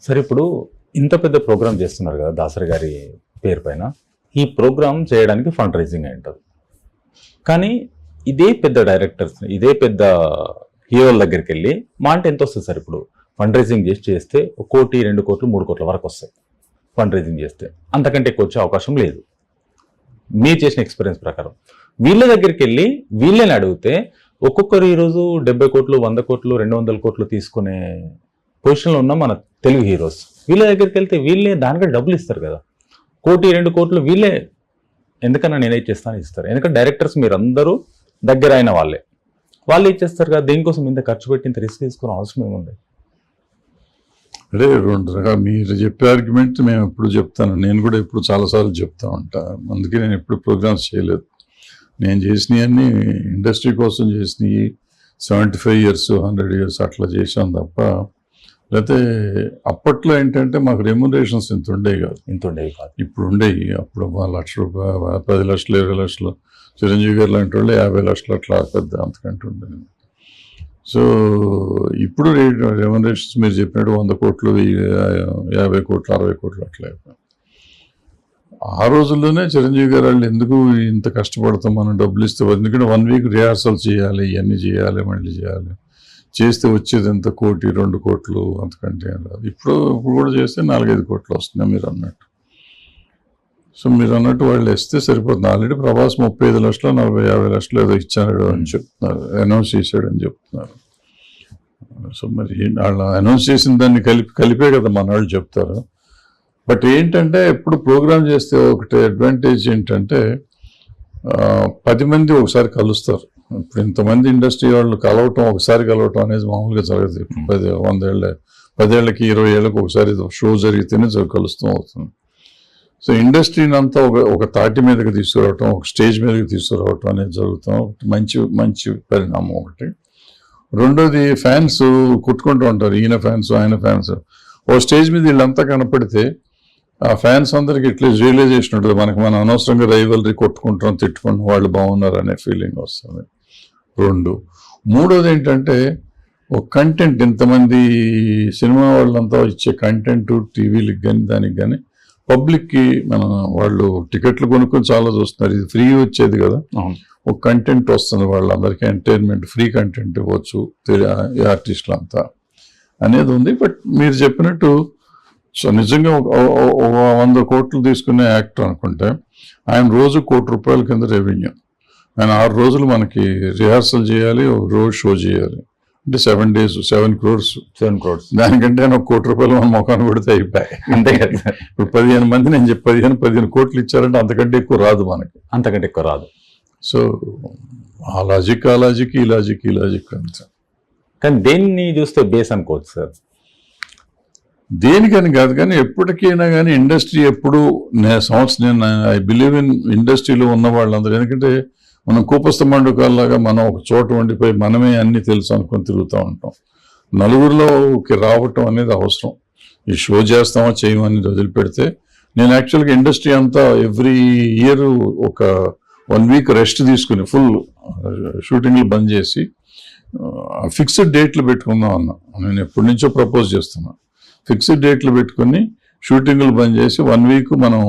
సరే, ఇప్పుడు ఇంత పెద్ద ప్రోగ్రామ్ చేస్తున్నారు కదా దాసరి గారి పేరు పైన. ఈ ప్రోగ్రామ్ చేయడానికి ఫండ్ రైజింగ్ అయి ఉంటుంది. కానీ ఇదే పెద్ద డైరెక్టర్స్, ఇదే పెద్ద హీరోల దగ్గరికి వెళ్ళి మా అంటే ఎంత వస్తుంది సార్? ఇప్పుడు ఫండ్ రైజింగ్ చేస్తే 1 కోటి 2 కోట్లు 3 కోట్ల వరకు వస్తాయి ఫండ్ రైజింగ్ చేస్తే. అంతకంటే ఎక్కువ వచ్చే అవకాశం లేదు మీరు చేసిన ఎక్స్పీరియన్స్ ప్రకారం. వీళ్ళ దగ్గరికి వెళ్ళి వీళ్ళని అడిగితే ఒక్కొక్కరు ఈరోజు 70 కోట్లు 100 కోట్లు 200 కోట్లు తీసుకునే పొజిషన్లో ఉన్న మన తెలుగు హీరోస్. వీళ్ళ దగ్గరికి వెళ్తే వీళ్ళే దానికంటే డబ్బులు ఇస్తారు కదా. 1 కోటి 2 కోట్లు వీళ్ళే ఎందుకన్నా నేనే ఇచ్చేస్తాను ఇస్తారు. ఎందుకంటే డైరెక్టర్స్ మీరు అందరూ దగ్గర అయిన వాళ్ళే ఇచ్చేస్తారు కదా. దేనికోసం ఇంత ఖర్చు పెట్టి ఇంత రిస్క్ తీసుకునే అవసరం ఏముంది? అంటే 2 రకాలు మీరు చెప్పే ఆర్గ్యుమెంట్ మేము ఎప్పుడు చెప్తాను, నేను కూడా ఎప్పుడు చాలాసార్లు చెప్తా ఉంటా. అందుకే నేను ఎప్పుడు ప్రోగ్రామ్స్ చేయలేదు. నేను చేసినవన్నీ ఇండస్ట్రీ కోసం చేసినవి. 75 years 100 years అట్లా చేసాం తప్ప, లేకపోతే అప్పట్లో ఏంటంటే మాకు రెమ్యునరేషన్స్ ఇంత ఉండేవి కాదు. ఇప్పుడు ఉండేవి. అప్పుడు 1 లక్ష రూపాయలు 10 లక్షలు 20 లక్షలు, చిరంజీవి గారు లాంటి వాళ్ళు 50 లక్షలు అట్లా పెద్ద అంతకంటే ఉండేది. సో ఇప్పుడు రెమ్యునరేషన్స్ మీరు చెప్పినట్టు 100 కోట్లు 50 కోట్లు 60 కోట్లు అట్లా అయిపోయాయి. ఆ రోజుల్లోనే చిరంజీవి గారు వాళ్ళు ఎందుకు ఇంత కష్టపడతాం మనం డబ్బులు ఇస్తే, ఎందుకంటే 1 week రిహార్సల్ చేయాలి, ఇవన్నీ చేయాలి, మళ్ళీ చేయాలి. చేస్తే వచ్చేది ఎంత 1 కోటి 2 కోట్లు అంతకంటే రాదు. ఇప్పుడు కూడా చేస్తే 4-5 కోట్లు వస్తున్నాయి మీరు అన్నట్టు. సో మీరు అన్నట్టు వాళ్ళు ఇస్తే సరిపోతుంది. ఆల్రెడీ ప్రభాస్ 35 లక్షలు 40-50 లక్షలు ఏదో ఇచ్చాడు అని చెప్తున్నారు, అనౌన్స్ చేశాడని చెప్తున్నారు. సో మరి వాళ్ళు అనౌన్స్ చేసిన దాన్ని కలిపే కదా మన వాళ్ళు చెప్తారు. బట్ ఏంటంటే ఎప్పుడు ప్రోగ్రామ్ చేస్తే ఒకటి అడ్వాంటేజ్ ఏంటంటే 10 మంది ఒకసారి కలుస్తారు. ఇప్పుడు ఇంతమంది ఇండస్ట్రీ వాళ్ళు ఒకసారి కలవటం అనేది మామూలుగా జరగదు. 10 ఏళ్ళకి 20 ఏళ్ళకి ఒకసారి షో జరిగితేనే కలుస్తూ అవుతుంది. సో ఇండస్ట్రీని అంతా ఒక తాటి మీదకి తీసుకురావటం, ఒక స్టేజ్ మీదకి తీసుకురావటం అనేది జరుగుతాం. మంచి పరిణామం ఒకటి. రెండోది ఫ్యాన్స్ కుట్టుకుంటూ ఉంటారు, ఈయన ఫ్యాన్స్ ఆయన ఫ్యాన్స్. ఓ స్టేజ్ మీద వీళ్ళంతా కనపడితే ఆ ఫ్యాన్స్ అందరికి ఇట్లీస్ట్ రియలైజేషన్ ఉంటుంది, మనం అనవసరంగా రైవల్రీ కొట్టుకుంటాం, తిట్టుకుంటాం, వాళ్ళు బాగున్నారు అనే ఫీలింగ్ వస్తుంది. 2. మూడోది ఏంటంటే ఒక కంటెంట్, ఇంతమంది సినిమా వాళ్ళంతా ఇచ్చే కంటెంట్ టీవీలకు కానీ దానికి కానీ పబ్లిక్కి వాళ్ళు టికెట్లు కొనుక్కొని చాలా చూస్తున్నారు. ఇది ఫ్రీ వచ్చేది కదా, ఒక కంటెంట్ వస్తుంది వాళ్ళందరికీ, ఎంటర్టైన్మెంట్ ఫ్రీ కంటెంట్ ఇవ్వచ్చు ఆర్టిస్టులు అంతా అనేది ఉంది. బట్ మీరు చెప్పినట్టు సో నిజంగా 100 కోట్లు తీసుకునే యాక్టర్ అనుకుంటే ఆయన రోజు 1 కోటి రూపాయల కింద రెవెన్యూ. ఆయన 6 రోజులు మనకి రిహార్సల్ చేయాలి, ఒక రోజు షో చేయాలి. అంటే 7 days 7 crores. దానికంటే ఆయన 1 కోటి రూపాయలు మన ముఖాన్ని కొడితే అయిపోయాయి. అంతే కదా. ఇప్పుడు 15 మంది నేను చెప్పి 15 కోట్లు ఇచ్చారంటే అంతకంటే ఎక్కువ రాదు మనకి. సో ఆ లాజిక్ ఈ లాజిక్ అంతే. కానీ దేన్ని చూస్తే బేస్ అనుకోవచ్చు సార్? దేనికని కాదు, కానీ ఎప్పటికైనా కానీ ఇండస్ట్రీ ఎప్పుడు నేను ఐ బిలీవ్ ఇన్ ఇండస్ట్రీలో ఉన్న వాళ్ళందరూ. ఎందుకంటే మనం కూపస్థ మండుకాల్లాగా మనం ఒక చోట ఉండిపోయి మనమే అన్ని తెలుసు అనుకొని తిరుగుతూ ఉంటాం. నలుగురిలోకి రావటం అనేది అవసరం. ఈ షో చేస్తామో చేయమో అనేది వదిలిపెడితే, నేను యాక్చువల్గా ఇండస్ట్రీ అంతా ఎవ్రీ ఇయర్ ఒక 1 week రెస్ట్ తీసుకుని ఫుల్ షూటింగ్లు బంద్ చేసి ఫిక్స్డ్ డేట్లు పెట్టుకుందాం అన్నా. నేను ఎప్పటి నుంచో ప్రపోజ్ చేస్తున్నా. ఫిక్స్డ్ డేట్లు పెట్టుకుని షూటింగ్లు బంద్ చేసి 1 week మనం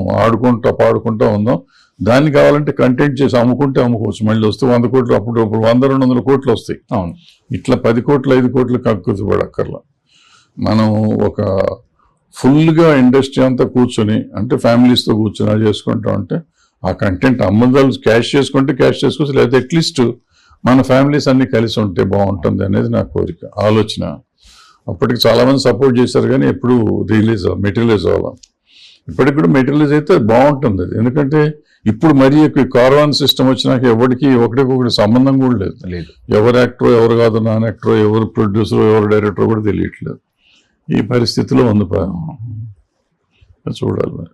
పాడుకుంటా ఉందాం. దాన్ని కావాలంటే కంటెంట్ చేసి అమ్ముకోవచ్చు. మళ్ళీ వస్తే 100 కోట్లు, అప్పుడు 100-200 కోట్లు వస్తాయి. అవును, ఇట్లా 10 కోట్లు 5 కోట్లు కక్కుతు పడక్కర్లా. మనం ఒక ఫుల్గా ఇండస్ట్రీ అంతా కూర్చొని, అంటే ఫ్యామిలీస్తో కూర్చొని చేసుకుంటా ఉంటే ఆ కంటెంట్ అమ్మదాలు క్యాష్ చేసుకోవచ్చు. లేదా అట్లీస్ట్ మన ఫ్యామిలీస్ అన్ని కలిసి ఉంటే బాగుంటుంది అనేది నా కోరిక, ఆలోచన. అప్పటికి చాలామంది సపోర్ట్ చేశారు కానీ ఎప్పుడు మెటీరియలైజ్ అవ్వాలి. ఇప్పటికి కూడా మెటీరియలైజ్ అయితే బాగుంటుంది. ఎందుకంటే ఇప్పుడు మరీ ఎక్కువ కారవాన్ సిస్టమ్ వచ్చినాక ఒకటికొకటి సంబంధం కూడా లేదు. ఎవరు యాక్టర్ ఎవరు కాదు, నాన్ యాక్టర్ ఎవరు ప్రొడ్యూసర్ ఎవరు డైరెక్టర్ కూడా తెలియట్లేదు. ఈ పరిస్థితిలో ఉంది, చూడాలి మరి.